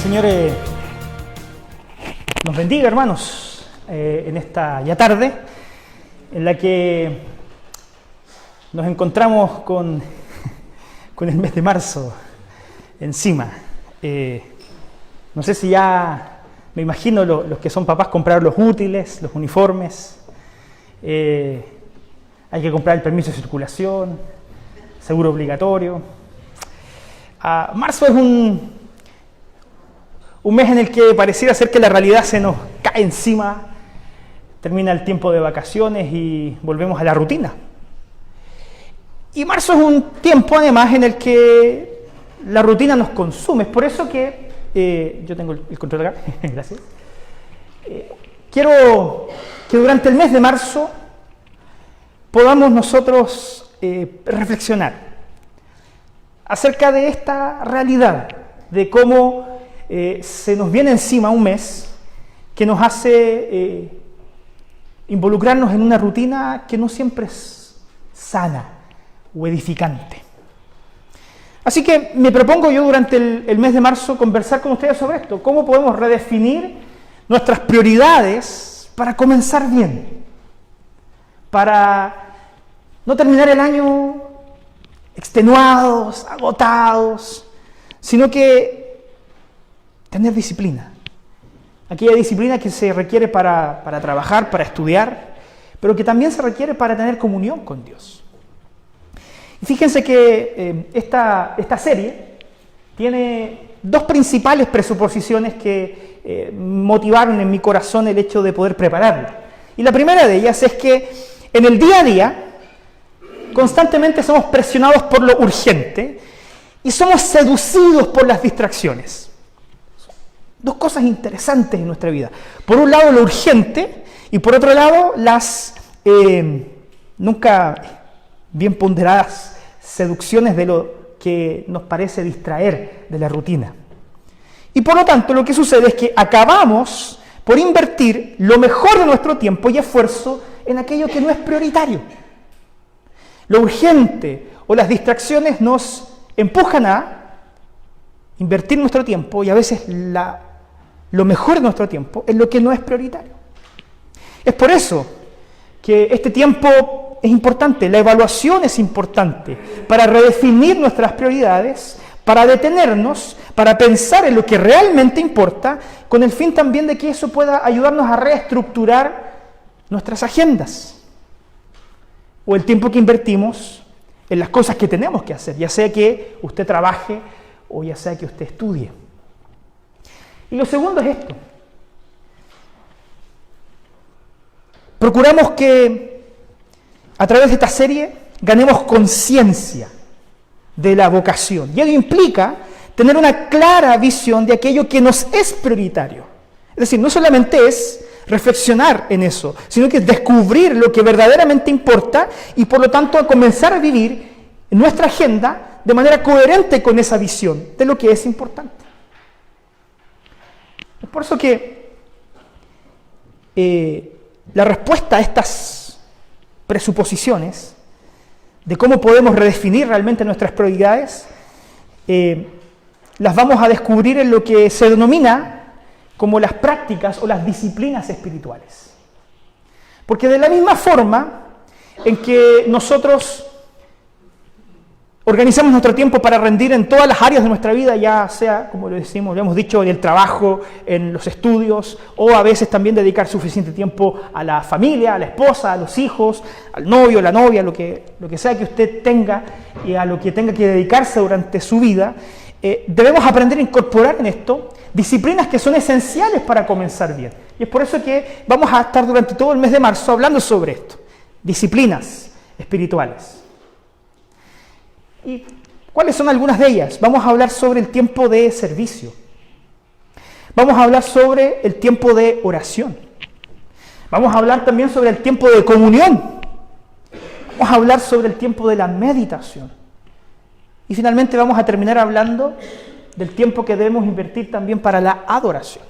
Señor nos bendiga, hermanos, en esta ya tarde, en la que nos encontramos con el mes de marzo encima. No sé si ya, me imagino los que son papás comprar los útiles, los uniformes, hay que comprar el permiso de circulación, seguro obligatorio. Marzo es un mes en el que pareciera ser que la realidad se nos cae encima, termina el tiempo de vacaciones y volvemos a la rutina. Y marzo es un tiempo además en el que la rutina nos consume. Es por eso que, yo tengo el control acá, gracias. Quiero que durante el mes de marzo podamos nosotros reflexionar acerca de esta realidad, de cómo se nos viene encima un mes que nos hace involucrarnos en una rutina que no siempre es sana o edificante. Así que me propongo yo durante el mes de marzo conversar con ustedes sobre esto, cómo podemos redefinir nuestras prioridades para comenzar bien, para no terminar el año extenuados, agotados, sino que tener disciplina. Aquella disciplina que se requiere para trabajar, para estudiar, pero que también se requiere para tener comunión con Dios. Y fíjense que esta serie tiene dos principales presuposiciones que motivaron en mi corazón el hecho de poder prepararla. Y la primera de ellas es que en el día a día constantemente somos presionados por lo urgente y somos seducidos por las distracciones. Dos cosas interesantes en nuestra vida. Por un lado lo urgente y por otro lado las nunca bien ponderadas seducciones de lo que nos parece distraer de la rutina. Y por lo tanto lo que sucede es que acabamos por invertir lo mejor de nuestro tiempo y esfuerzo en aquello que no es prioritario. Lo urgente o las distracciones nos empujan a invertir nuestro tiempo y a veces lo mejor de nuestro tiempo es lo que no es prioritario. Es por eso que este tiempo es importante, la evaluación es importante para redefinir nuestras prioridades, para detenernos, para pensar en lo que realmente importa, con el fin también de que eso pueda ayudarnos a reestructurar nuestras agendas o el tiempo que invertimos en las cosas que tenemos que hacer, ya sea que usted trabaje o ya sea que usted estudie. Y lo segundo es esto. Procuramos que a través de esta serie ganemos conciencia de la vocación. Y ello implica tener una clara visión de aquello que nos es prioritario. Es decir, no solamente es reflexionar en eso, sino que es descubrir lo que verdaderamente importa y por lo tanto a comenzar a vivir nuestra agenda de manera coherente con esa visión de lo que es importante. Es por eso que la respuesta a estas presuposiciones de cómo podemos redefinir realmente nuestras prioridades, las vamos a descubrir en lo que se denomina como las prácticas o las disciplinas espirituales. Porque de la misma forma en que nosotros organizamos nuestro tiempo para rendir en todas las áreas de nuestra vida, ya sea, como lo decimos, lo hemos dicho, en el trabajo, en los estudios, o a veces también dedicar suficiente tiempo a la familia, a la esposa, a los hijos, al novio, a la novia, lo que sea que usted tenga y a lo que tenga que dedicarse durante su vida, debemos aprender a incorporar en esto disciplinas que son esenciales para comenzar bien. Y es por eso que vamos a estar durante todo el mes de marzo hablando sobre esto, disciplinas espirituales. ¿Y cuáles son algunas de ellas? Vamos a hablar sobre el tiempo de servicio. Vamos a hablar sobre el tiempo de oración. Vamos a hablar también sobre el tiempo de comunión. Vamos a hablar sobre el tiempo de la meditación. Y finalmente vamos a terminar hablando del tiempo que debemos invertir también para la adoración.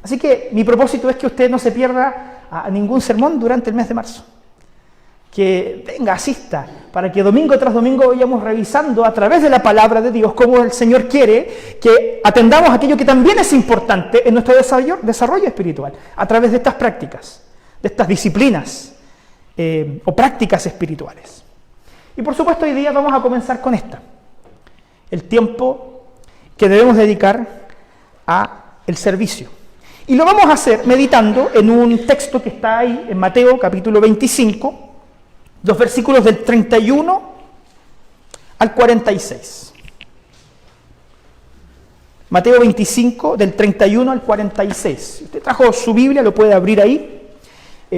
Así que mi propósito es que usted no se pierda a ningún sermón durante el mes de marzo. que venga, asista, para que domingo tras domingo vayamos revisando a través de la palabra de Dios cómo el Señor quiere que atendamos aquello que también es importante en nuestro desarrollo espiritual, a través de estas prácticas, de estas disciplinas o prácticas espirituales. Y por supuesto hoy día vamos a comenzar con esta, el tiempo que debemos dedicar al servicio. Y lo vamos a hacer meditando en un texto que está ahí en Mateo capítulo 25, los versículos del 31 al 46. Mateo 25, del 31 al 46. Si usted trajo su Biblia, lo puede abrir ahí.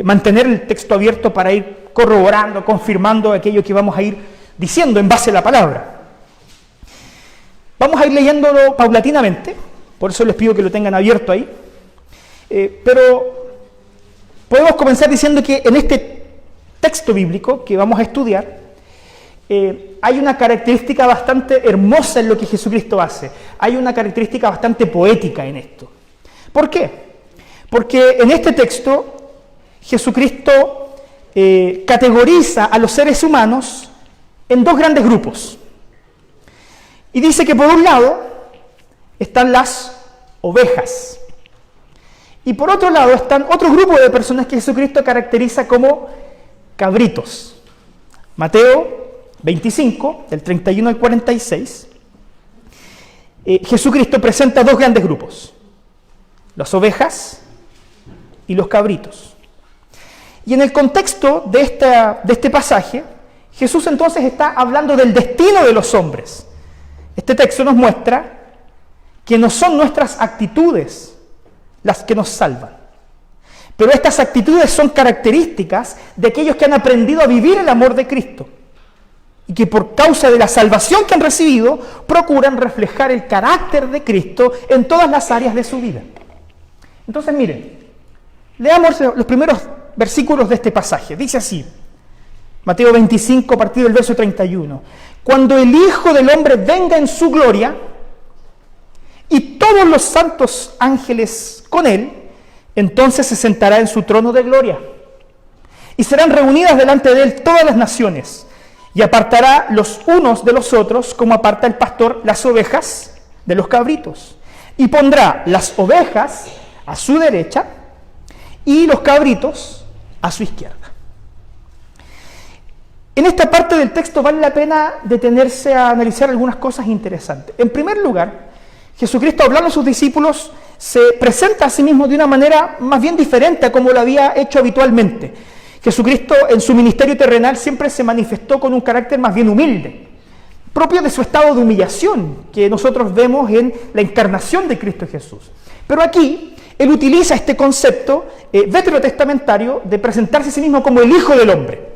Mantener el texto abierto para ir corroborando, confirmando aquello que vamos a ir diciendo en base a la palabra. Vamos a ir leyéndolo paulatinamente, por eso les pido que lo tengan abierto ahí. Pero podemos comenzar diciendo que en este texto bíblico que vamos a estudiar, hay una característica bastante hermosa en lo que Jesucristo hace. Hay una característica bastante poética en esto. ¿Por qué? Porque en este texto Jesucristo categoriza a los seres humanos en dos grandes grupos. Y dice que por un lado están las ovejas. Y por otro lado están otro grupo de personas que Jesucristo caracteriza como cabritos. Mateo 25, del 31 al 46, Jesucristo presenta dos grandes grupos, las ovejas y los cabritos. Y en el contexto de este pasaje, Jesús entonces está hablando del destino de los hombres. Este texto nos muestra que no son nuestras actitudes las que nos salvan, pero estas actitudes son características de aquellos que han aprendido a vivir el amor de Cristo y que por causa de la salvación que han recibido procuran reflejar el carácter de Cristo en todas las áreas de su vida. Entonces miren, leamos los primeros versículos de este pasaje. Dice así, Mateo 25, a partir del verso 31. Cuando el Hijo del Hombre venga en su gloria y todos los santos ángeles con él, entonces se sentará en su trono de gloria, y serán reunidas delante de él todas las naciones, y apartará los unos de los otros, como aparta el pastor las ovejas de los cabritos, y pondrá las ovejas a su derecha, y los cabritos a su izquierda. En esta parte del texto vale la pena detenerse a analizar algunas cosas interesantes. En primer lugar, Jesucristo, hablando a sus discípulos, se presenta a sí mismo de una manera más bien diferente a como lo había hecho habitualmente. Jesucristo en su ministerio terrenal siempre se manifestó con un carácter más bien humilde, propio de su estado de humillación que nosotros vemos en la encarnación de Cristo Jesús. Pero aquí él utiliza este concepto veterotestamentario de presentarse a sí mismo como el Hijo del Hombre.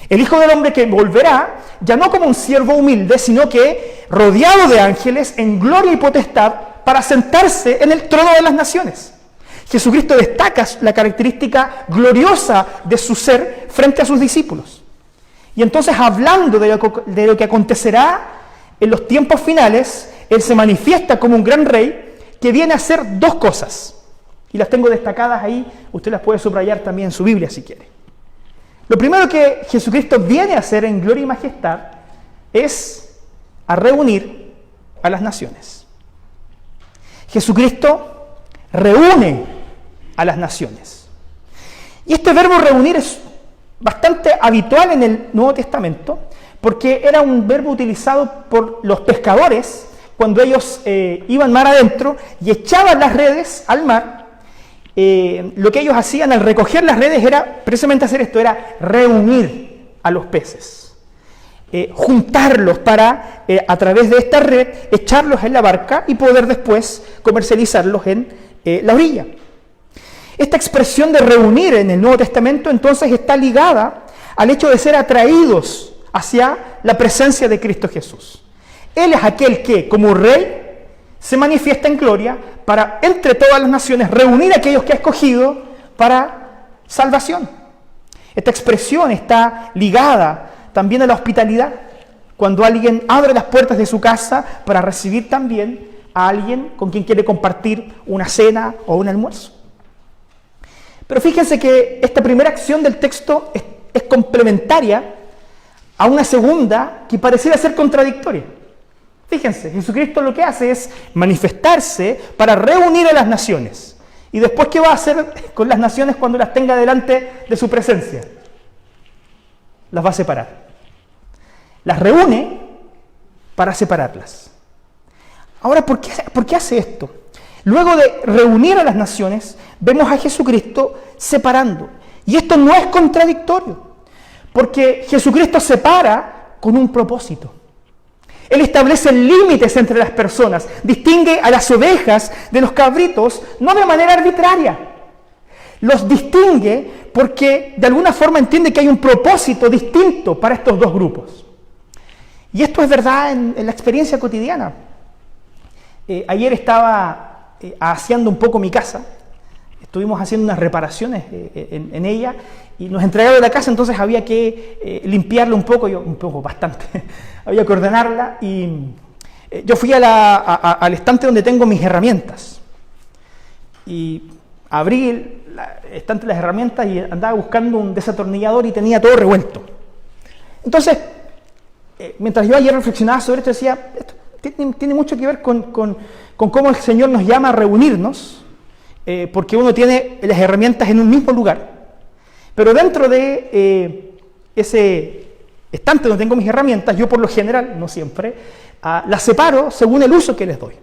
El Hijo del Hombre que volverá ya no como un siervo humilde, sino que rodeado de ángeles en gloria y potestad para sentarse en el trono de las naciones. Jesucristo destaca la característica gloriosa de su ser frente a sus discípulos. Y entonces, hablando de lo que acontecerá en los tiempos finales, Él se manifiesta como un gran rey que viene a hacer dos cosas. Y las tengo destacadas ahí, usted las puede subrayar también en su Biblia si quiere. Lo primero que Jesucristo viene a hacer en gloria y majestad es a reunir a las naciones. Jesucristo reúne a las naciones. Y este verbo reunir es bastante habitual en el Nuevo Testamento, porque era un verbo utilizado por los pescadores cuando ellos iban mar adentro y echaban las redes al mar. Lo que ellos hacían al recoger las redes era precisamente hacer esto, era reunir a los peces, juntarlos para, a través de esta red, echarlos en la barca y poder después comercializarlos en la orilla. Esta expresión de reunir en el Nuevo Testamento entonces está ligada al hecho de ser atraídos hacia la presencia de Cristo Jesús. Él es aquel que, como rey, se manifiesta en gloria para, entre todas las naciones, reunir a aquellos que ha escogido para salvación. Esta expresión está ligada también a la hospitalidad, cuando alguien abre las puertas de su casa para recibir también a alguien con quien quiere compartir una cena o un almuerzo. Pero fíjense que esta primera acción del texto es complementaria a una segunda que pareciera ser contradictoria. Fíjense, Jesucristo lo que hace es manifestarse para reunir a las naciones. ¿Y después qué va a hacer con las naciones cuando las tenga delante de su presencia? Las va a separar. Las reúne para separarlas. Ahora, ¿por qué hace esto? Luego de reunir a las naciones, vemos a Jesucristo separando. Y esto no es contradictorio, porque Jesucristo separa con un propósito. Él establece límites entre las personas, distingue a las ovejas de los cabritos, no de manera arbitraria. Los distingue porque de alguna forma entiende que hay un propósito distinto para estos dos grupos. Y esto es verdad en la experiencia cotidiana. Ayer estaba aseando un poco mi casa, estuvimos haciendo unas reparaciones en ella y nos entregaron la casa, entonces había que limpiarla un poco, bastante, había que ordenarla y yo fui al estante donde tengo mis herramientas y abrí el estante de las herramientas y andaba buscando un desatornillador y tenía todo revuelto. Entonces, mientras yo ayer reflexionaba sobre esto, decía, esto tiene mucho que ver con cómo el Señor nos llama a reunirnos, porque uno tiene las herramientas en un mismo lugar, pero dentro de ese estante donde tengo mis herramientas, yo por lo general, no siempre, las separo según el uso que les doy.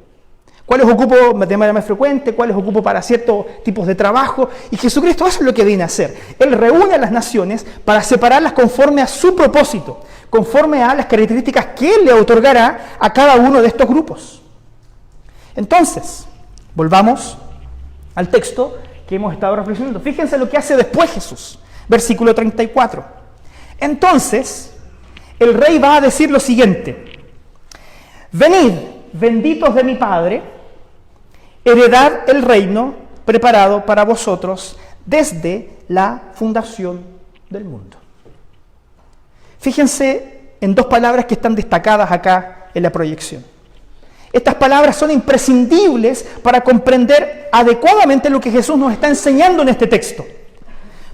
¿Cuáles ocupo de manera más frecuente? ¿Cuáles ocupo para ciertos tipos de trabajo? Y Jesucristo eso es lo que viene a hacer. Él reúne a las naciones para separarlas conforme a su propósito, conforme a las características que Él le otorgará a cada uno de estos grupos. Entonces, volvamos al texto que hemos estado reflexionando. Fíjense lo que hace después Jesús. Versículo 34. Entonces, el rey va a decir lo siguiente: venid, benditos de mi Padre, heredad el reino preparado para vosotros desde la fundación del mundo. Fíjense en dos palabras que están destacadas acá en la proyección. Estas palabras son imprescindibles para comprender adecuadamente lo que Jesús nos está enseñando en este texto.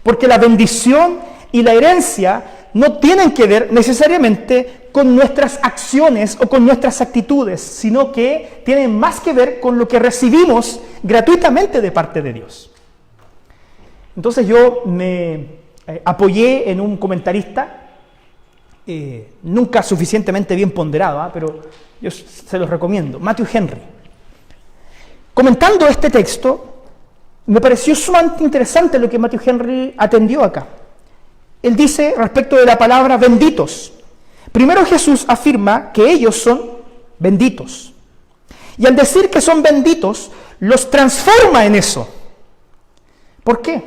Porque la bendición y la herencia no tienen que ver necesariamente con nuestras acciones o con nuestras actitudes, sino que tienen más que ver con lo que recibimos gratuitamente de parte de Dios. Entonces yo me apoyé en un comentarista, nunca suficientemente bien ponderado, pero yo se los recomiendo, Matthew Henry. Comentando este texto, me pareció sumamente interesante lo que Matthew Henry atendió acá. Él dice respecto de la palabra benditos. Primero Jesús afirma que ellos son benditos. Y al decir que son benditos, los transforma en eso. ¿Por qué?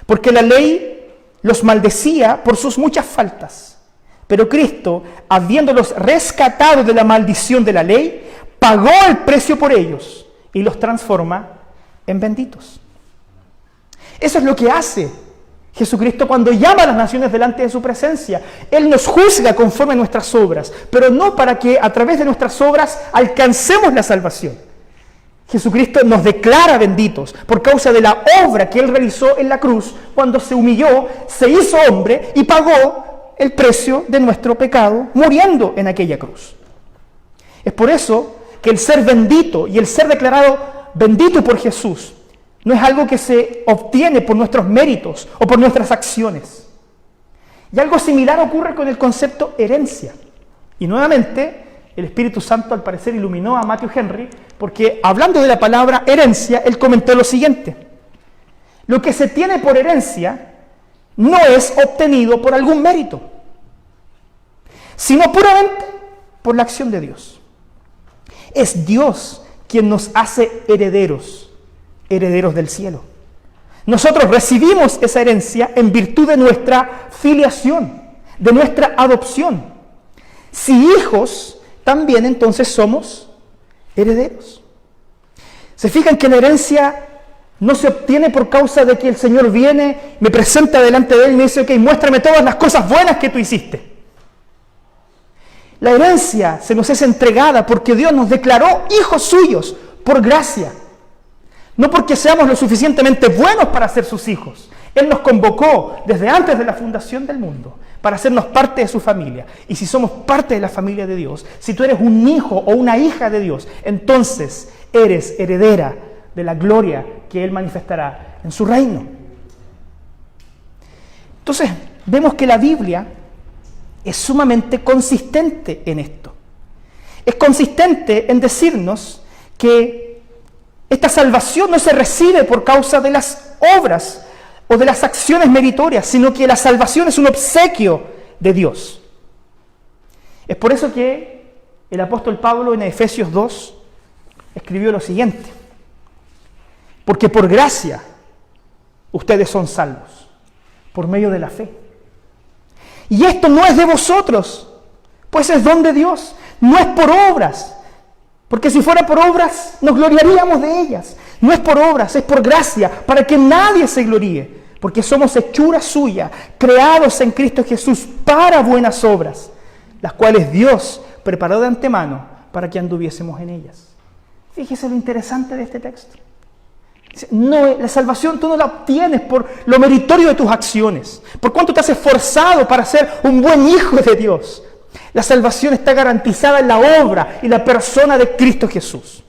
Porque la ley los maldecía por sus muchas faltas. Pero Cristo, habiéndolos rescatado de la maldición de la ley, pagó el precio por ellos y los transforma en benditos. Eso es lo que hace Jesucristo cuando llama a las naciones delante de su presencia. Él nos juzga conforme a nuestras obras, pero no para que a través de nuestras obras alcancemos la salvación. Jesucristo nos declara benditos por causa de la obra que Él realizó en la cruz cuando se humilló, se hizo hombre y pagó el precio de nuestro pecado muriendo en aquella cruz. Es por eso que el ser bendito y el ser declarado bendito por Jesús no es algo que se obtiene por nuestros méritos o por nuestras acciones. Y algo similar ocurre con el concepto herencia. Y nuevamente, el Espíritu Santo al parecer iluminó a Matthew Henry, porque hablando de la palabra herencia, él comentó lo siguiente: lo que se tiene por herencia no es obtenido por algún mérito, sino puramente por la acción de Dios. Es Dios quien nos hace herederos del cielo. Nosotros recibimos esa herencia en virtud de nuestra filiación, de nuestra adopción. Si hijos, también entonces somos herederos. ¿Se fijan que la herencia no se obtiene por causa de que el Señor viene, me presenta delante de Él y me dice, ok, muéstrame todas las cosas buenas que tú hiciste? La herencia se nos es entregada porque Dios nos declaró hijos suyos por gracia. No porque seamos lo suficientemente buenos para ser sus hijos. Él nos convocó desde antes de la fundación del mundo para hacernos parte de su familia. Y si somos parte de la familia de Dios, si tú eres un hijo o una hija de Dios, entonces eres heredera de la gloria que Él manifestará en su reino. Entonces, vemos que la Biblia es sumamente consistente en esto. Es consistente en decirnos que esta salvación no se recibe por causa de las obras o de las acciones meritorias, sino que la salvación es un obsequio de Dios. Es por eso que el apóstol Pablo en Efesios 2 escribió lo siguiente: porque por gracia ustedes son salvos, por medio de la fe. Y esto no es de vosotros, pues es don de Dios, no es por obras, porque si fuera por obras nos gloriaríamos de ellas. No es por obras, es por gracia, para que nadie se gloríe, porque somos hechura suya, creados en Cristo Jesús para buenas obras, las cuales Dios preparó de antemano para que anduviésemos en ellas. Fíjese lo interesante de este texto. No, la salvación tú no la obtienes por lo meritorio de tus acciones, por cuánto te has esforzado para ser un buen hijo de Dios. La salvación está garantizada en la obra y la persona de Cristo Jesús.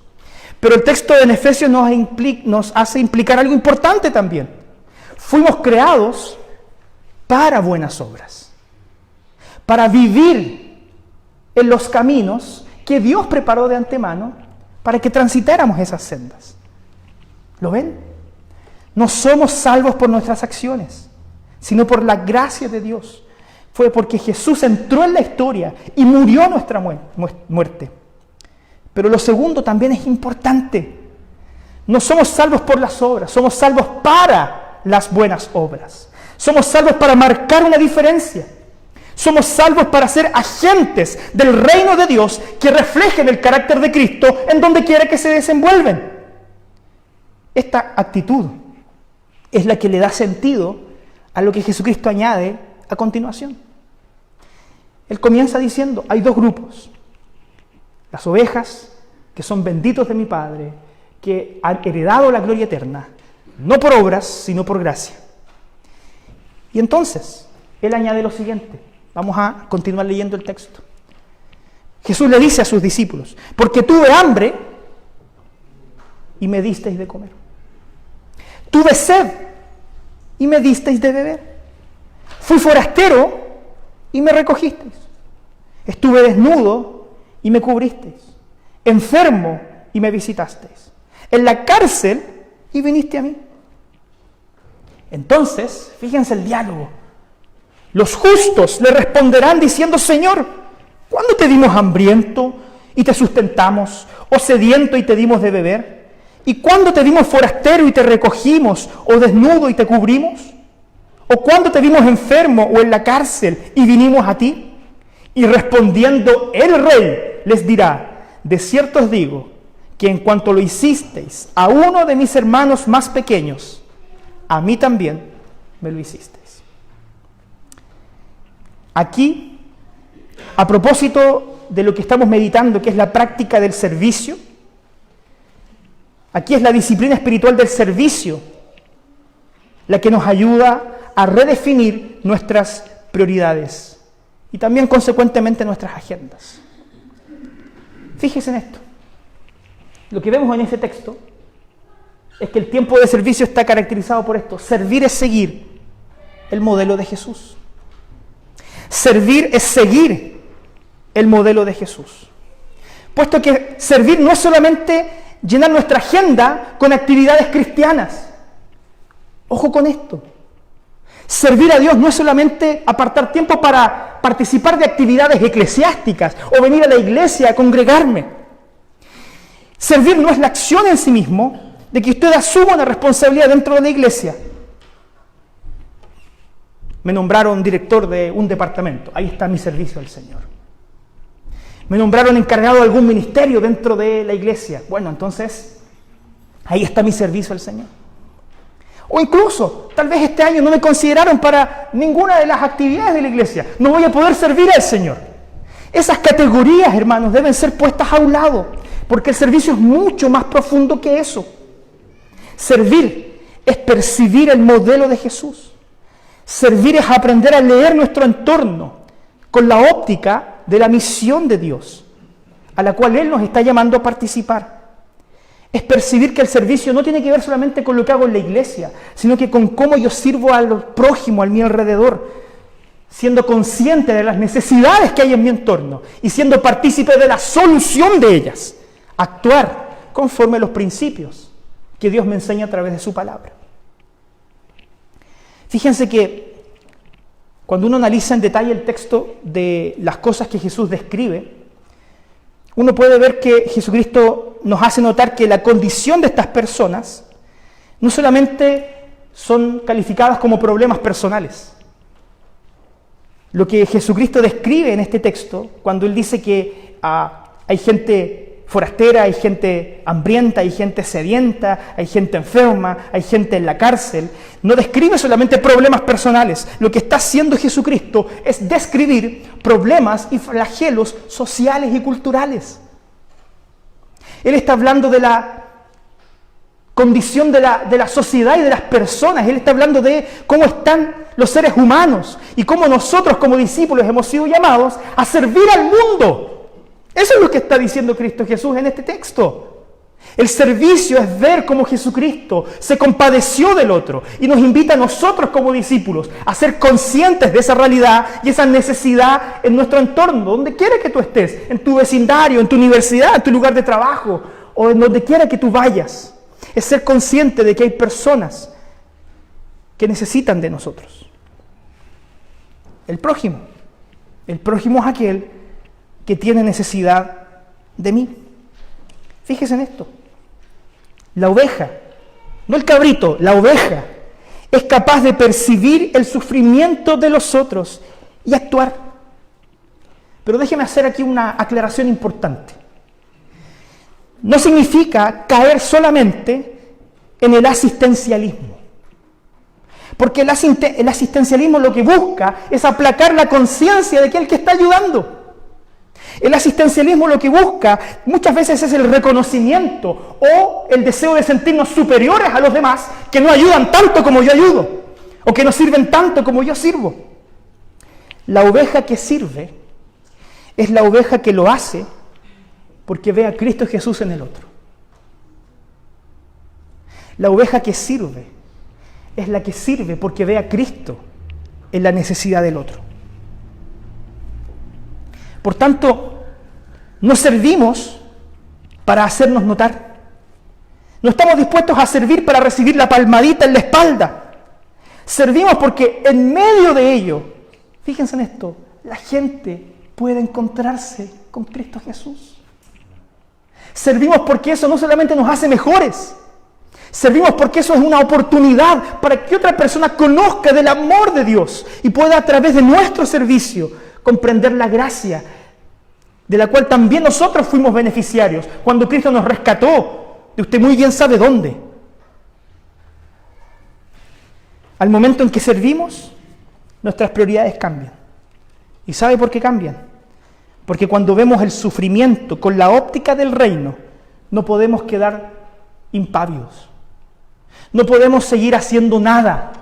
Pero el texto de Efesios nos hace implicar algo importante también. Fuimos creados para buenas obras, para vivir en los caminos que Dios preparó de antemano para que transitáramos esas sendas. ¿Lo ven? No somos salvos por nuestras acciones, sino por la gracia de Dios. Fue porque Jesús entró en la historia y murió nuestra muerte. Pero lo segundo también es importante. No somos salvos por las obras, somos salvos para las buenas obras. Somos salvos para marcar una diferencia. Somos salvos para ser agentes del reino de Dios que reflejen el carácter de Cristo en donde quiera que se desenvuelven. Esta actitud es la que le da sentido a lo que Jesucristo añade a continuación. Él comienza diciendo, hay dos grupos. Las ovejas, que son benditos de mi Padre, que han heredado la gloria eterna, no por obras, sino por gracia. Y entonces, Él añade lo siguiente. Vamos a continuar leyendo el texto. Jesús le dice a sus discípulos, porque tuve hambre y me disteis de comer. Tuve sed y me disteis de beber. Fui forastero y me recogisteis. Estuve desnudo y me cubristeis. Enfermo y me visitasteis. En la cárcel y viniste a mí. Entonces, fíjense el diálogo. Los justos le responderán diciendo, Señor, ¿cuándo te dimos hambriento y te sustentamos? ¿O sediento y te dimos de beber? ¿Y cuándo te dimos forastero y te recogimos? ¿O desnudo y te cubrimos? ¿O cuándo te vimos enfermo o en la cárcel y vinimos a ti? Y respondiendo el rey les dirá, de cierto os digo, que en cuanto lo hicisteis a uno de mis hermanos más pequeños, a mí también me lo hicisteis. Aquí, a propósito de lo que estamos meditando, que es la práctica del servicio, aquí es la disciplina espiritual del servicio la que nos ayuda a redefinir nuestras prioridades y también consecuentemente nuestras agendas. Fíjense en esto. Lo que vemos en este texto es que el tiempo de servicio está caracterizado por esto. Servir es seguir el modelo de Jesús. Servir es seguir el modelo de Jesús. Puesto que servir no es solamente llenar nuestra agenda con actividades cristianas. Ojo con esto. Servir a Dios no es solamente apartar tiempo para participar de actividades eclesiásticas o venir a la iglesia a congregarme. Servir no es la acción en sí mismo de que usted asuma una responsabilidad dentro de la iglesia. Me nombraron director de un departamento, ahí está mi servicio al Señor. Me nombraron encargado de algún ministerio dentro de la iglesia, bueno, entonces ahí está mi servicio al Señor. O incluso, tal vez este año no me consideraron para ninguna de las actividades de la iglesia, no voy a poder servir al Señor. Esas categorías, hermanos, deben ser puestas a un lado, porque el servicio es mucho más profundo que eso. Servir es percibir el modelo de Jesús. Servir es aprender a leer nuestro entorno con la óptica de la misión de Dios, a la cual Él nos está llamando a participar. Es percibir que el servicio no tiene que ver solamente con lo que hago en la iglesia, sino que con cómo yo sirvo al prójimo, a mi alrededor, siendo consciente de las necesidades que hay en mi entorno y siendo partícipe de la solución de ellas. Actuar conforme a los principios que Dios me enseña a través de su palabra. Fíjense que cuando uno analiza en detalle el texto de las cosas que Jesús describe, uno puede ver que Jesucristo nos hace notar que la condición de estas personas no solamente son calificadas como problemas personales. Lo que Jesucristo describe en este texto, cuando Él dice que hay gente forastera, hay gente hambrienta, hay gente sedienta, hay gente enferma, hay gente en la cárcel, no describe solamente problemas personales. Lo que está haciendo Jesucristo es describir problemas y flagelos sociales y culturales. Él está hablando de la condición de la sociedad y de las personas. Él está hablando de cómo están los seres humanos y cómo nosotros como discípulos hemos sido llamados a servir al mundo. Eso es lo que está diciendo Cristo Jesús en este texto. El servicio es ver cómo Jesucristo se compadeció del otro y nos invita a nosotros como discípulos a ser conscientes de esa realidad y esa necesidad en nuestro entorno, donde quiera que tú estés, en tu vecindario, en tu universidad, en tu lugar de trabajo o en donde quiera que tú vayas. Es ser consciente de que hay personas que necesitan de nosotros. El prójimo es aquel que tiene necesidad de mí. Fíjese en esto. La oveja, no el cabrito, la oveja es capaz de percibir el sufrimiento de los otros y actuar. Pero déjeme hacer aquí una aclaración importante. No significa caer solamente en el asistencialismo. Porque el asistencialismo lo que busca es aplacar la conciencia de aquel que está ayudando. El asistencialismo lo que busca muchas veces es el reconocimiento o el deseo de sentirnos superiores a los demás que no ayudan tanto como yo ayudo o que no sirven tanto como yo sirvo. La oveja que sirve es la oveja que lo hace porque ve a Cristo Jesús en el otro. La oveja que sirve es la que sirve porque ve a Cristo en la necesidad del otro. Por tanto, no servimos para hacernos notar. No estamos dispuestos a servir para recibir la palmadita en la espalda. Servimos porque en medio de ello, fíjense en esto, la gente puede encontrarse con Cristo Jesús. Servimos porque eso no solamente nos hace mejores, servimos porque eso es una oportunidad para que otra persona conozca del amor de Dios y pueda a través de nuestro servicio comprender la gracia de la cual también nosotros fuimos beneficiarios cuando Cristo nos rescató de usted muy bien sabe dónde. Al momento en que servimos, nuestras prioridades cambian. ¿Y sabe por qué cambian? Porque cuando vemos el sufrimiento con la óptica del reino, no podemos quedar impávidos. No podemos seguir haciendo nada.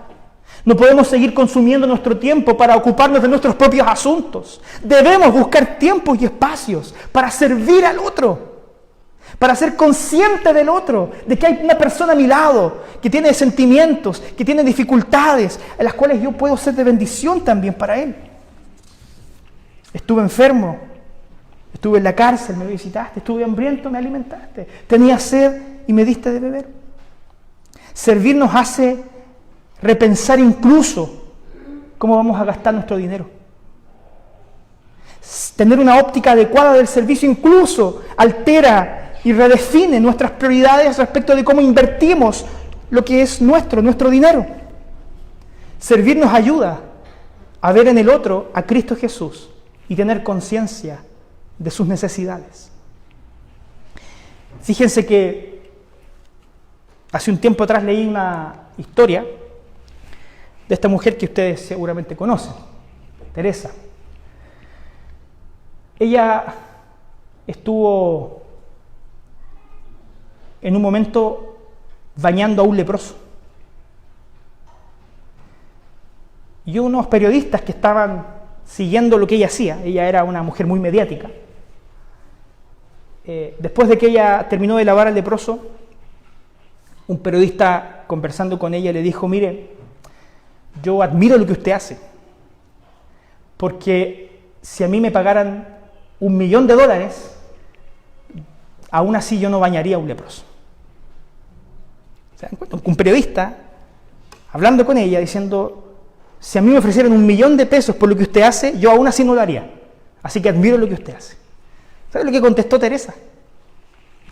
No podemos seguir consumiendo nuestro tiempo para ocuparnos de nuestros propios asuntos. Debemos buscar tiempos y espacios para servir al otro, para ser consciente del otro, de que hay una persona a mi lado que tiene sentimientos, que tiene dificultades, en las cuales yo puedo ser de bendición también para él. Estuve enfermo, estuve en la cárcel, me visitaste, estuve hambriento, me alimentaste, tenía sed y me diste de beber. Servir nos hace repensar incluso cómo vamos a gastar nuestro dinero. Tener una óptica adecuada del servicio incluso altera y redefine nuestras prioridades respecto de cómo invertimos lo que es nuestro dinero. Servir nos ayuda a ver en el otro a Cristo Jesús y tener conciencia de sus necesidades. Fíjense que hace un tiempo atrás leí una historia de esta mujer que ustedes seguramente conocen, Teresa. Ella estuvo en un momento bañando a un leproso. y unos periodistas que estaban siguiendo lo que ella hacía. Ella era una mujer muy mediática. Después de que ella terminó de lavar al leproso, un periodista conversando con ella le dijo: mire, yo admiro lo que usted hace, porque si a mí me pagaran $1.000.000, aún así yo no bañaría a un leproso. ¿Se dan cuenta? Un periodista hablando con ella diciendo: si a mí me ofrecieran $1.000.000 por lo que usted hace, yo aún así no lo haría. Así que admiro lo que usted hace. ¿Sabe lo que contestó Teresa?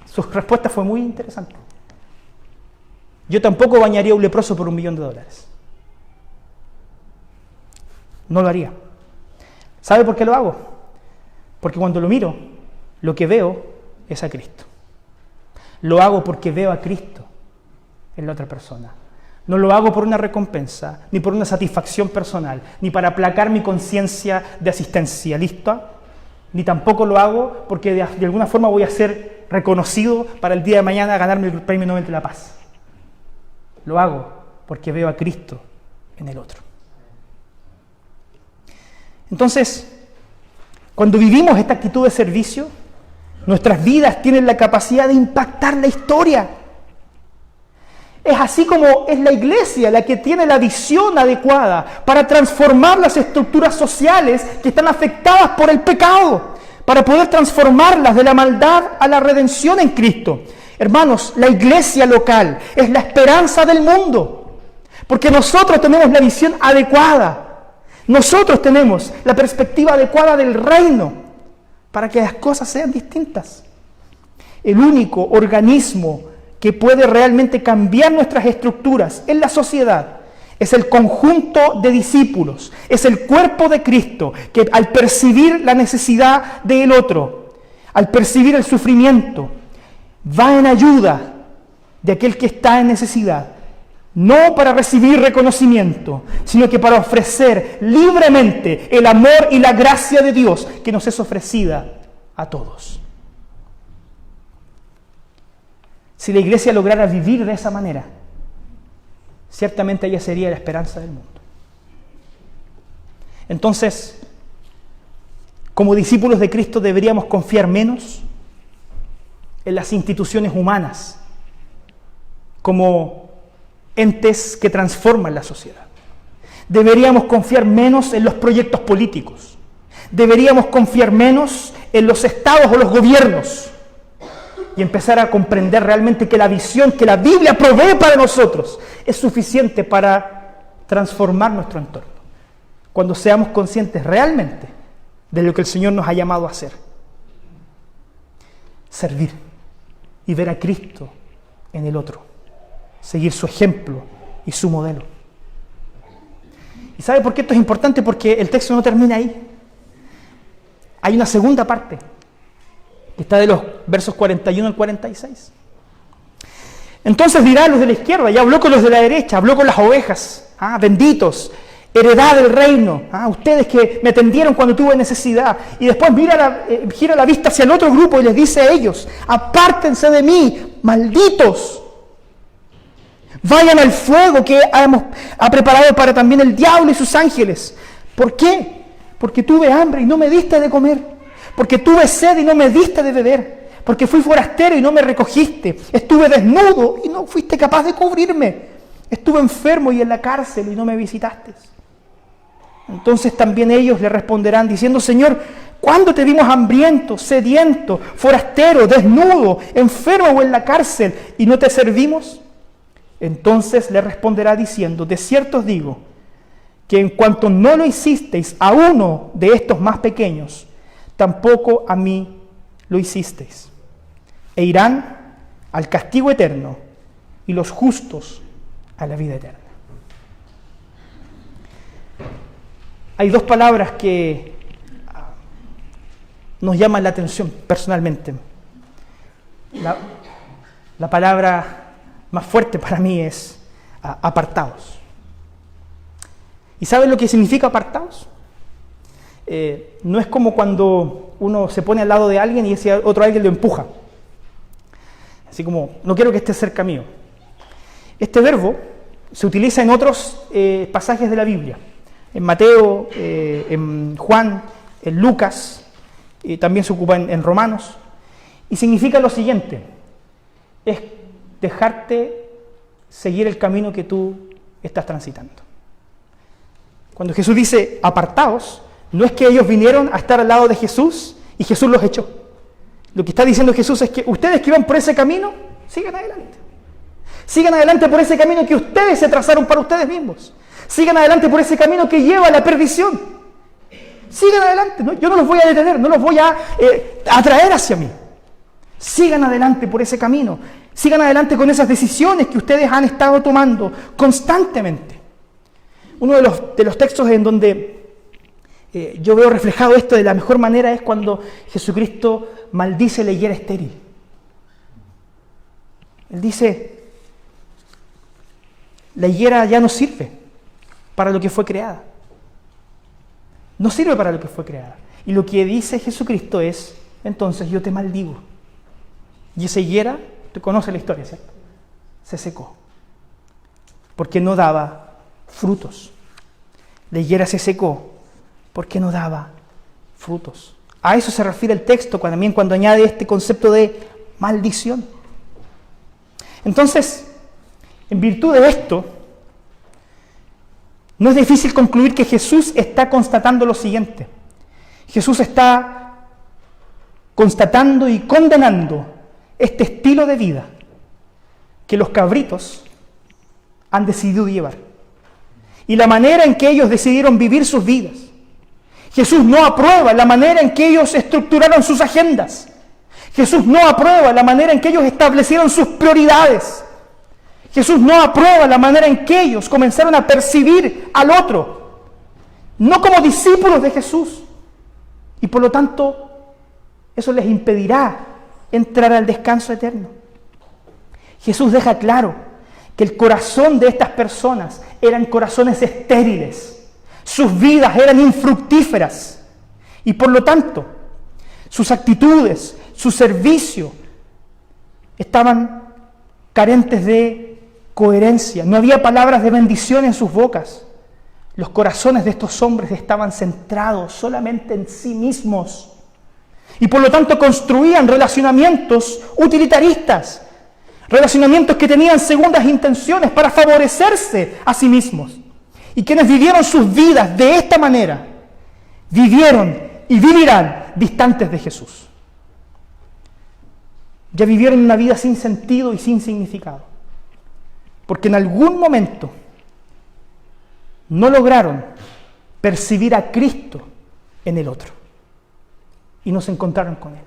Su respuesta fue muy interesante. Yo tampoco bañaría a un leproso por $1.000.000. No lo haría. ¿Sabe por qué lo hago? Porque cuando lo miro, lo que veo es a Cristo. Lo hago porque veo a Cristo en la otra persona. No lo hago por una recompensa, ni por una satisfacción personal, ni para aplacar mi conciencia de asistencialista, ni tampoco lo hago porque de alguna forma voy a ser reconocido para el día de mañana a ganarme el Premio Nobel de la Paz. Lo hago porque veo a Cristo en el otro. Entonces, cuando vivimos esta actitud de servicio, nuestras vidas tienen la capacidad de impactar la historia. Es así como es la iglesia la que tiene la visión adecuada para transformar las estructuras sociales que están afectadas por el pecado, para poder transformarlas de la maldad a la redención en Cristo. Hermanos, la iglesia local es la esperanza del mundo, porque nosotros tenemos la visión adecuada. Nosotros tenemos la perspectiva adecuada del reino para que las cosas sean distintas. El único organismo que puede realmente cambiar nuestras estructuras en la sociedad es el conjunto de discípulos, es el cuerpo de Cristo, que al percibir la necesidad del otro, al percibir el sufrimiento, va en ayuda de aquel que está en necesidad. No para recibir reconocimiento, sino que para ofrecer libremente el amor y la gracia de Dios que nos es ofrecida a todos. Si la iglesia lograra vivir de esa manera, ciertamente ella sería la esperanza del mundo. Entonces, como discípulos de Cristo deberíamos confiar menos en las instituciones humanas como entes que transforman la sociedad. Deberíamos confiar menos en los proyectos políticos. Deberíamos confiar menos en los estados o los gobiernos y empezar a comprender realmente que la visión que la Biblia provee para nosotros es suficiente para transformar nuestro entorno. Cuando seamos conscientes realmente de lo que el Señor nos ha llamado a hacer. Servir y ver a Cristo en el otro. Seguir su ejemplo y su modelo. ¿Y sabe por qué esto es importante? Porque el texto no termina ahí. Hay una segunda parte, que está de los versos 41 al 46. Entonces dirá a los de la izquierda, ya habló con los de la derecha, habló con las ovejas, benditos, heredad del reino, ustedes que me atendieron cuando tuve necesidad. Y después gira la vista hacia el otro grupo y les dice a ellos: apártense de mí, malditos. Vayan al fuego que ha preparado para también el diablo y sus ángeles. ¿Por qué? Porque tuve hambre y no me diste de comer. Porque tuve sed y no me diste de beber. Porque fui forastero y no me recogiste. Estuve desnudo y no fuiste capaz de cubrirme. Estuve enfermo y en la cárcel y no me visitaste. Entonces también ellos le responderán diciendo: Señor, ¿cuándo te vimos hambriento, sediento, forastero, desnudo, enfermo o en la cárcel y no te servimos? Entonces le responderá diciendo: de cierto os digo, que en cuanto no lo hicisteis a uno de estos más pequeños, tampoco a mí lo hicisteis. E irán al castigo eterno, y los justos a la vida eterna. Hay dos palabras que nos llaman la atención personalmente. La palabra más fuerte para mí es apartados. ¿Y saben lo que significa apartados? No es como cuando uno se pone al lado de alguien y ese otro alguien lo empuja. Así como: no quiero que esté cerca mío. Este verbo se utiliza en otros pasajes de la Biblia. en Mateo, en Juan, en Lucas, y también se ocupa en Romanos, y significa lo siguiente: es dejarte seguir el camino que tú estás transitando. Cuando Jesús dice apartaos, no es que ellos vinieron a estar al lado de Jesús y Jesús los echó. Lo que está diciendo Jesús es que ustedes que iban por ese camino, sigan adelante. Sigan adelante por ese camino que ustedes se trazaron para ustedes mismos. Sigan adelante por ese camino que lleva a la perdición. Sigan adelante, ¿no? Yo no los voy a detener, no los voy a atraer hacia mí. Sigan adelante por ese camino. Sigan adelante con esas decisiones que ustedes han estado tomando constantemente. Uno de los textos en donde yo veo reflejado esto de la mejor manera es cuando Jesucristo maldice la higuera estéril. Él dice: la higuera ya no sirve para lo que fue creada. No sirve para lo que fue creada. Y lo que dice Jesucristo es: entonces yo te maldigo. Y esa higuera, tú conoces la historia, ¿cierto? Se secó. Porque no daba frutos. La higuera se secó porque no daba frutos. A eso se refiere el texto también cuando añade este concepto de maldición. Entonces, en virtud de esto, no es difícil concluir que Jesús está constatando lo siguiente. Jesús está constatando y condenando este estilo de vida que los cabritos han decidido llevar y la manera en que ellos decidieron vivir sus vidas. Jesús no aprueba la manera en que ellos estructuraron sus agendas. Jesús no aprueba la manera en que ellos establecieron sus prioridades. Jesús no aprueba la manera en que ellos comenzaron a percibir al otro, no como discípulos de Jesús, y por lo tanto eso les impedirá entrar al descanso eterno. Jesús deja claro que el corazón de estas personas eran corazones estériles, sus vidas eran infructíferas, y por lo tanto sus actitudes, su servicio estaban carentes de coherencia, no había palabras de bendición en sus bocas. Los corazones de estos hombres estaban centrados solamente en sí mismos y por lo tanto construían relacionamientos utilitaristas, relacionamientos que tenían segundas intenciones para favorecerse a sí mismos. Y quienes vivieron sus vidas de esta manera, vivieron y vivirán distantes de Jesús. Ya vivieron una vida sin sentido y sin significado, porque en algún momento no lograron percibir a Cristo en el otro y no se encontraron con Él.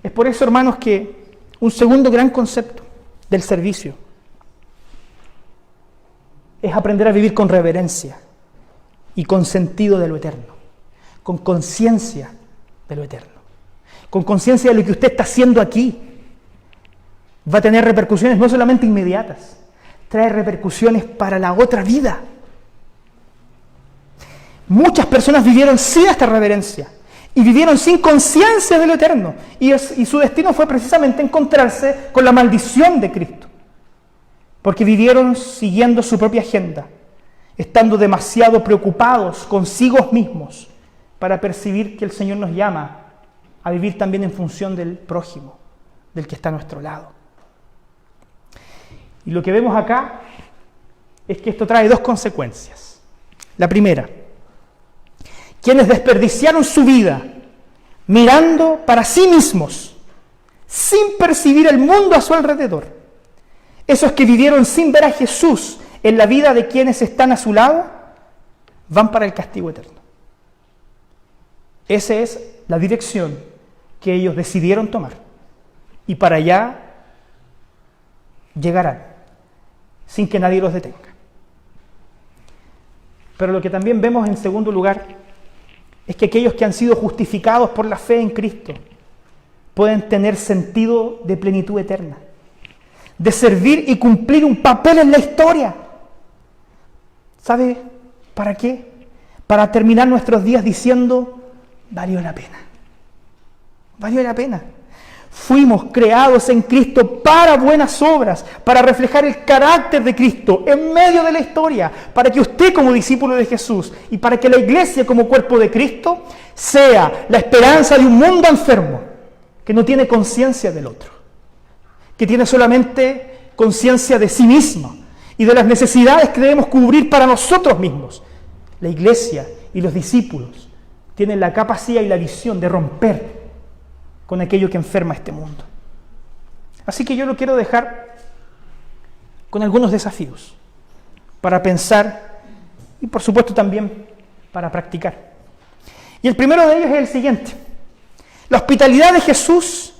Es por eso, hermanos, que un segundo gran concepto del servicio es aprender a vivir con reverencia y con sentido de lo eterno, con conciencia de lo eterno, con conciencia de lo que usted está haciendo aquí. Va a tener repercusiones no solamente inmediatas, trae repercusiones para la otra vida. Muchas personas vivieron sin esta reverencia y vivieron sin conciencia de lo eterno, y su destino fue precisamente encontrarse con la maldición de Cristo, porque vivieron siguiendo su propia agenda, estando demasiado preocupados consigo mismos para percibir que el Señor nos llama a vivir también en función del prójimo, del que está a nuestro lado. Y lo que vemos acá es que esto trae dos consecuencias. La primera: quienes desperdiciaron su vida mirando para sí mismos, sin percibir el mundo a su alrededor. Esos que vivieron sin ver a Jesús en la vida de quienes están a su lado, van para el castigo eterno. Esa es la dirección que ellos decidieron tomar, y para allá llegarán, sin que nadie los detenga. Pero lo que también vemos en segundo lugar es que aquellos que han sido justificados por la fe en Cristo pueden tener sentido de plenitud eterna, de servir y cumplir un papel en la historia. ¿Sabe para qué? Para terminar nuestros días diciendo: valió la pena. Valió la pena. Fuimos creados en Cristo para buenas obras, para reflejar el carácter de Cristo en medio de la historia, para que usted como discípulo de Jesús y para que la iglesia como cuerpo de Cristo sea la esperanza de un mundo enfermo que no tiene conciencia del otro, que tiene solamente conciencia de sí mismo y de las necesidades que debemos cubrir para nosotros mismos. La iglesia y los discípulos tienen la capacidad y la visión de romper con aquello que enferma este mundo. Así que yo lo quiero dejar con algunos desafíos para pensar y por supuesto también para practicar. Y el primero de ellos es el siguiente: la hospitalidad de Jesús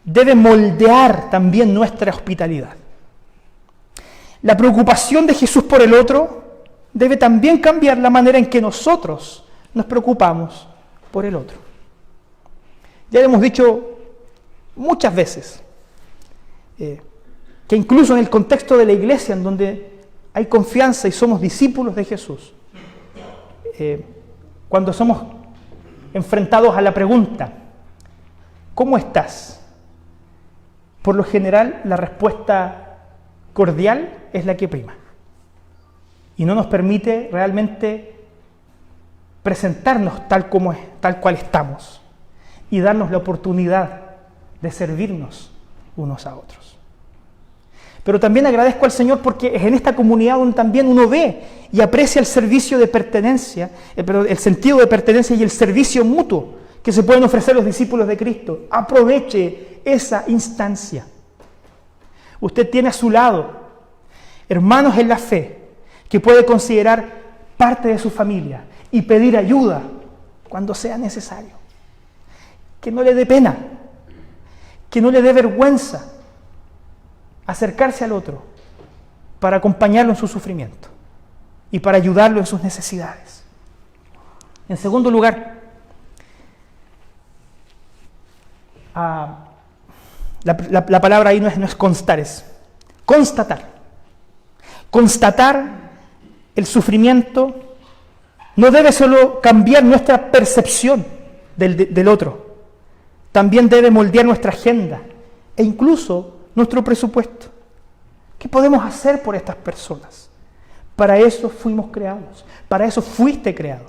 debe moldear también nuestra hospitalidad. La preocupación de Jesús por el otro debe también cambiar la manera en que nosotros nos preocupamos por el otro. Ya hemos dicho muchas veces que incluso en el contexto de la iglesia, en donde hay confianza y somos discípulos de Jesús, cuando somos enfrentados a la pregunta, ¿cómo estás?, por lo general la respuesta cordial es la que prima y no nos permite realmente presentarnos tal cual estamos y darnos la oportunidad de servirnos unos a otros. Pero también agradezco al Señor porque es en esta comunidad donde también uno ve y aprecia el servicio de pertenencia, el sentido de pertenencia y el servicio mutuo que se pueden ofrecer los discípulos de Cristo. Aproveche esa instancia. Usted tiene a su lado hermanos en la fe que puede considerar parte de su familia y pedir ayuda cuando sea necesario. Que no le dé pena, que no le dé vergüenza acercarse al otro para acompañarlo en su sufrimiento y para ayudarlo en sus necesidades. En segundo lugar, la palabra ahí no es constar, es constatar. Constatar el sufrimiento no debe solo cambiar nuestra percepción del otro, también debe moldear nuestra agenda e incluso nuestro presupuesto. ¿Qué podemos hacer por estas personas? Para eso fuimos creados, para eso fuiste creado,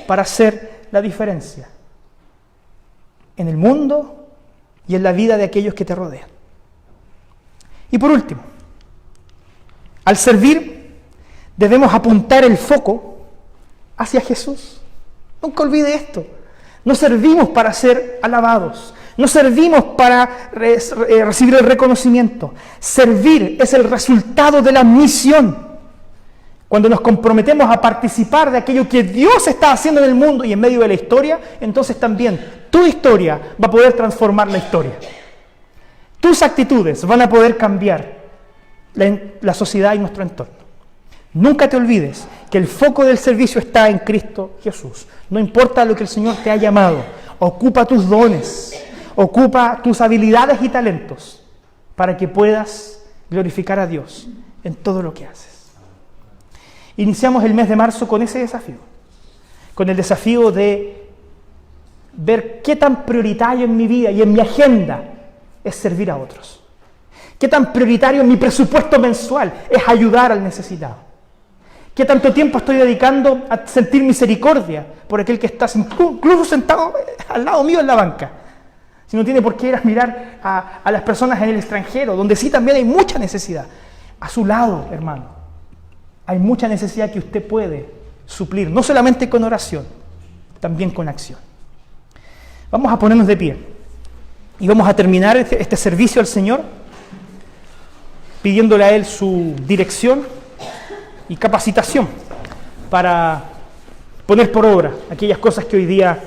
para hacer la diferencia en el mundo y en la vida de aquellos que te rodean. Y por último, al servir debemos apuntar el foco hacia Jesús. Nunca olvide esto. No servimos para ser alabados, no servimos para recibir el reconocimiento. Servir es el resultado de la misión. Cuando nos comprometemos a participar de aquello que Dios está haciendo en el mundo y en medio de la historia, entonces también tu historia va a poder transformar la historia. Tus actitudes van a poder cambiar la sociedad y nuestro entorno. Nunca te olvides que el foco del servicio está en Cristo Jesús. No importa lo que el Señor te ha llamado, ocupa tus dones, ocupa tus habilidades y talentos para que puedas glorificar a Dios en todo lo que haces. Iniciamos el mes de marzo con ese desafío, con el desafío de ver qué tan prioritario en mi vida y en mi agenda es servir a otros. Qué tan prioritario en mi presupuesto mensual es ayudar al necesitado. ¿Qué tanto tiempo estoy dedicando a sentir misericordia por aquel que está incluso sentado al lado mío en la banca? Si no tiene por qué ir a mirar a las personas en el extranjero, donde sí también hay mucha necesidad. A su lado, hermano, hay mucha necesidad que usted puede suplir, no solamente con oración, también con acción. Vamos a ponernos de pie y vamos a terminar este servicio al Señor pidiéndole a Él su dirección y capacitación para poner por obra aquellas cosas que hoy día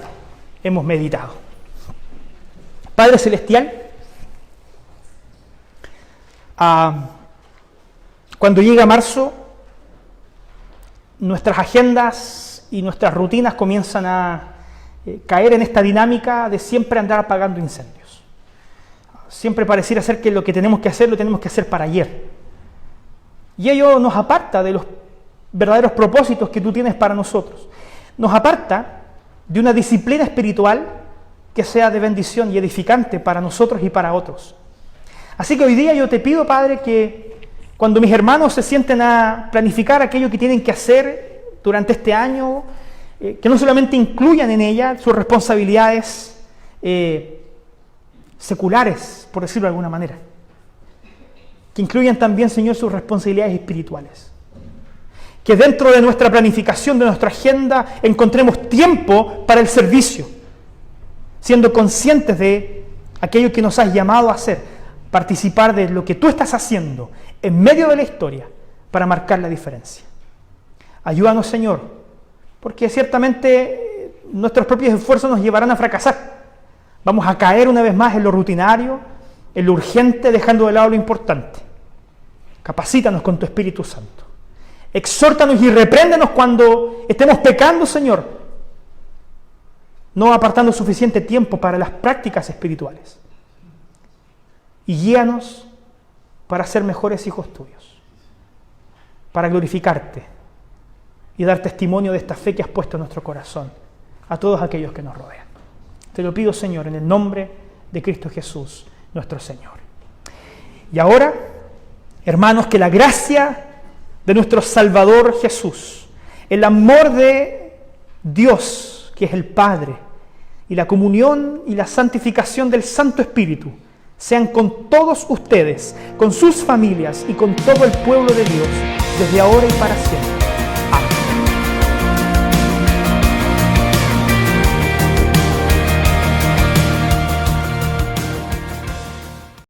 hemos meditado. Padre Celestial, cuando llega marzo, nuestras agendas y nuestras rutinas comienzan a caer en esta dinámica de siempre andar apagando incendios. Siempre pareciera ser que lo que tenemos que hacer, lo tenemos que hacer para ayer. Y ello nos aparta de los verdaderos propósitos que tú tienes para nosotros. Nos aparta de una disciplina espiritual que sea de bendición y edificante para nosotros y para otros. Así que hoy día yo te pido, Padre, que cuando mis hermanos se sienten a planificar aquello que tienen que hacer durante este año, que no solamente incluyan en ella sus responsabilidades seculares, por decirlo de alguna manera, que incluyan también, Señor, sus responsabilidades espirituales. Que dentro de nuestra planificación, de nuestra agenda, encontremos tiempo para el servicio, siendo conscientes de aquello que nos has llamado a hacer, participar de lo que tú estás haciendo en medio de la historia para marcar la diferencia. Ayúdanos, Señor, porque ciertamente nuestros propios esfuerzos nos llevarán a fracasar. Vamos a caer una vez más en lo rutinario, en lo urgente, dejando de lado lo importante. Capacítanos con tu Espíritu Santo. Exhórtanos y repréndenos cuando estemos pecando, Señor, no apartando suficiente tiempo para las prácticas espirituales. Y guíanos para ser mejores hijos tuyos, para glorificarte y dar testimonio de esta fe que has puesto en nuestro corazón a todos aquellos que nos rodean. Te lo pido, Señor, en el nombre de Cristo Jesús, nuestro Señor. Y ahora, hermanos, que la gracia de nuestro Salvador Jesús, el amor de Dios, que es el Padre, y la comunión y la santificación del Santo Espíritu, sean con todos ustedes, con sus familias y con todo el pueblo de Dios, desde ahora y para siempre.